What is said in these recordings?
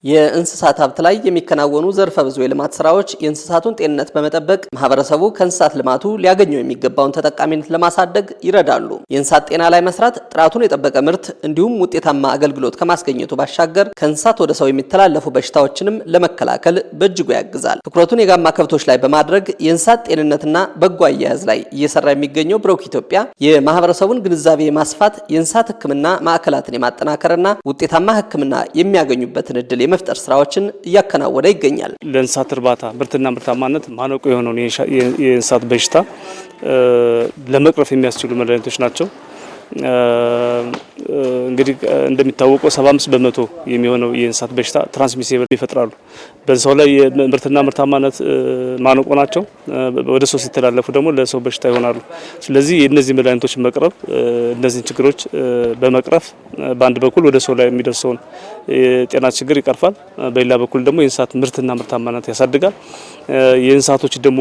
የእንስሳት ሀብት ላይ የሚከናወኑ ዘርፈ ብዙ የልማት ስራዎች የእንስሳቱን ጤንነት በመጠበቅ ማህበረሰቡ ከእንስሳት ልማቱ ሊያገኘው የሚገባውን ተጠቃሚነት ለማሳደግ ይረዳሉ። የእንስሳት ጤና ላይ መስራት ጥራቱን የጠበቀ ምርት እንዲሁም ውጤታማ አገልግሎት ከማስገኘቱ ባሻገር ከእንስሳት ወደ ሰው የሚተላለፉ በሽታዎችንም ለመከላከል በእጅጉ ያግዛል። ትኩረቱን የጋማ ከብቶች ላይ በማድረግ የእንስሳት ጤንነትና በጎ አያያዝ ላይ እየሰራ የሚገኘው ብሩክ ኢትዮጵያ የማህበረሰቡን ግንዛቤ የማስፋት የእንስሳት ሕክምና ማዕከላትን የማጠናከርና ውጤታማ ሕክምና የሚያገኙበትን እድል የመፍጠር ስራዎችን እያከናወነ ይገኛል። ለእንስሳት እርባታ ምርትና ምርታማነት ማነቆ የሆነውን የእንስሳት በሽታ ለመቅረፍ የሚያስችሉ መድኃኒቶች ናቸው። እንግዲህ እንደሚታወቀው 75% የሚሆነው የእንስሳት በሽታ ትራንስሚሲብል ይፈጥራሉ። በሰው ላይ ምርትና ምርታማነት ማነቆ ናቸው። ወደ ሰው ሲተላለፉ ደግሞ ለሰው በሽታ ይሆናሉ። ስለዚህ የእነዚህ መድኃኒቶች መቅረብ እነዚህን ችግሮች በመቅረፍ በአንድ በኩል ወደ ሰው ላይ የሚደርሰውን የጤና ችግር ይቀርፋል። በሌላ በኩል ደግሞ የእንስሳት ምርትና ምርታማነት ያሳድጋል። የእንስሳቶች ደግሞ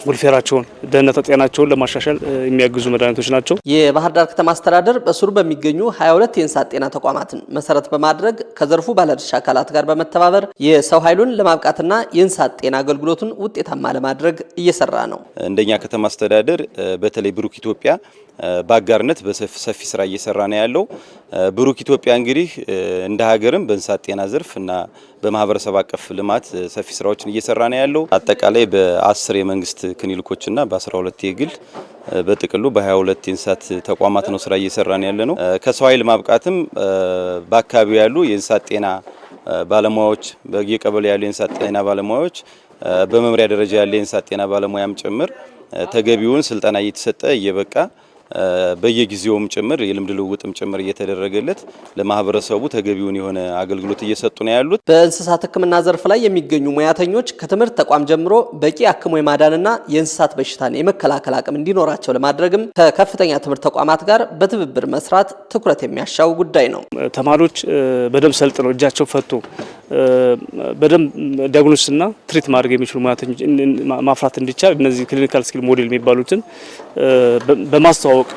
ወልፌራቸውን ደህንነት ጤናቸውን ለማሻሻል የሚያግዙ መድኃኒቶች ናቸው። የባህር ዳር ከተማ አስተዳደር በስሩ በሚገኙ 22 የእንስሳት ጤና ተቋማትን መሰረት በማድረግ ከዘርፉ ባለድርሻ አካላት ጋር በመተባበር የሰው ኃይሉን ለማብቃትና የእንስሳት ጤና አገልግሎቱን ውጤታማ ለማድረግ እየሰራ ነው። እንደኛ ከተማ አስተዳደር በተለይ ብሩክ ኢትዮጵያ በአጋርነት በሰፊ ስራ እየሰራ ነው ያለው። ብሩክ ኢትዮጵያ እንግዲህ እንደ ሀገርም በእንስሳት ጤና ዘርፍ እና በማህበረሰብ አቀፍ ልማት ሰፊ ስራዎችን እየሰራ ነው ያለው። አጠቃላይ በ10 የመንግስት ክሊኒኮችና በ12 የግል በጥቅሉ በ22 የእንስሳት ተቋማት ነው ስራ እየሰራ ነው ያለ ነው። ከሰው ኃይል ማብቃትም በአካባቢው ያሉ የእንስሳት ጤና ባለሙያዎች በየቀበሌ ያሉ የእንስሳት ጤና ባለሙያዎች በመምሪያ ደረጃ ያለ የእንስሳት ጤና ባለሙያም ጭምር ተገቢውን ስልጠና እየተሰጠ እየበቃ በየጊዜውም ጭምር የልምድ ልውውጥም ጭምር እየተደረገለት ለማህበረሰቡ ተገቢውን የሆነ አገልግሎት እየሰጡ ነው ያሉት። በእንስሳት ሕክምና ዘርፍ ላይ የሚገኙ ሙያተኞች ከትምህርት ተቋም ጀምሮ በቂ አክሞ የማዳንና የእንስሳት በሽታን የመከላከል አቅም እንዲኖራቸው ለማድረግም ከከፍተኛ ትምህርት ተቋማት ጋር በትብብር መስራት ትኩረት የሚያሻው ጉዳይ ነው። ተማሪዎች በደንብ ሰልጥነው እጃቸው ፈቶ በደንብ ዲያግኖሲስና ትሪት ማድረግ የሚችሉ ሙያተኞች ማፍራት እንዲቻል እነዚህ ክሊኒካል ስኪል ሞዴል የሚባሉትን በማስተዋወቅ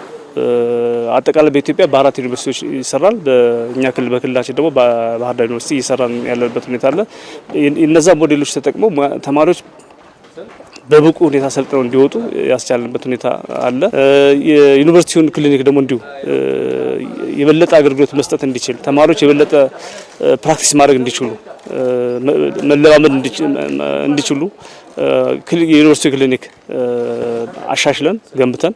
አጠቃላይ በኢትዮጵያ በ4 ዩኒቨርሲቲዎች ይሰራል። በእኛ ክልል በክልላችን ደግሞ በባህር ዳር ዩኒቨርሲቲ እየሰራን ያለበት ሁኔታ አለ። እነዛ ሞዴሎች ተጠቅመው ተማሪዎች በብቁ ሁኔታ ሰልጥነው እንዲወጡ ያስቻልንበት ሁኔታ አለ። የዩኒቨርሲቲውን ክሊኒክ ደግሞ እንዲሁ የበለጠ አገልግሎት መስጠት እንዲችል ተማሪዎች የበለጠ ፕራክቲስ ማድረግ እንዲችሉ መለማመድ እንዲችሉ የዩኒቨርሲቲ ክሊኒክ አሻሽለን ገንብተን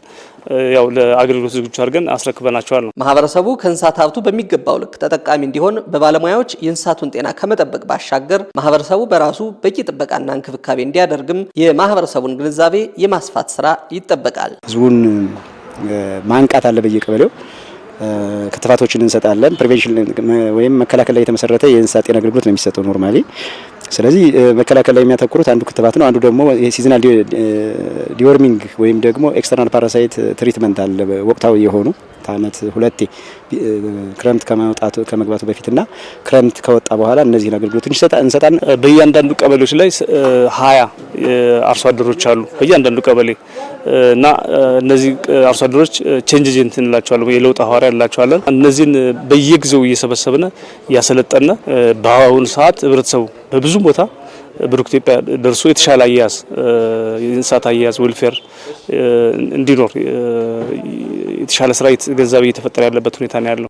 ያው ለአገልግሎት ዝግጁ አድርገን አስረክበናቸዋል ነው። ማህበረሰቡ ከእንስሳት ሀብቱ በሚገባው ልክ ተጠቃሚ እንዲሆን በባለሙያዎች የእንስሳቱን ጤና ከመጠበቅ ባሻገር ማህበረሰቡ በራሱ በቂ ጥበቃና እንክብካቤ እንዲያደርግም የማህበረሰቡን ግንዛቤ የማስፋት ስራ ይጠበቃል። ህዝቡን ማንቃት አለ። በየቀበሌው ክትባቶችን እንሰጣለን። ፕሪቬንሽን ወይም መከላከል ላይ የተመሰረተ የእንስሳት ጤና አገልግሎት ነው የሚሰጠው ኖርማሊ። ስለዚህ መከላከል ላይ የሚያተኩሩት አንዱ ክትባት ነው። አንዱ ደግሞ የሲዝናል ዲወርሚንግ ወይም ደግሞ ኤክስተርናል ፓራሳይት ትሪትመንት አለ። ወቅታዊ የሆኑ አመት ሁለቴ ክረምት ከመግባቱ በፊትና ክረምት ከወጣ በኋላ እነዚህን አገልግሎቶች እንሰጣለን። በእያንዳንዱ ቀበሌዎች ላይ 20 አርሶ አደሮች አሉ በእያንዳንዱ ቀበሌ እና እነዚህ አርሶ አደሮች ቼንጅ ኤጀንት እንላቸዋለን፣ የለውጥ ሐዋርያ እንላቸዋለን። እነዚህን በየጊዜው እየሰበሰብን ያሰለጠነ በአሁኑ ሰዓት ህብረተሰቡ በብዙ ቦታ ብሩክ ኢትዮጵያ ደርሶ የተሻለ አያያዝ የእንስሳት አያያዝ ዌልፌር እንዲኖር የተሻለ ስራ ግንዛቤ እየተፈጠረ ያለበት ሁኔታ ነው ያለው።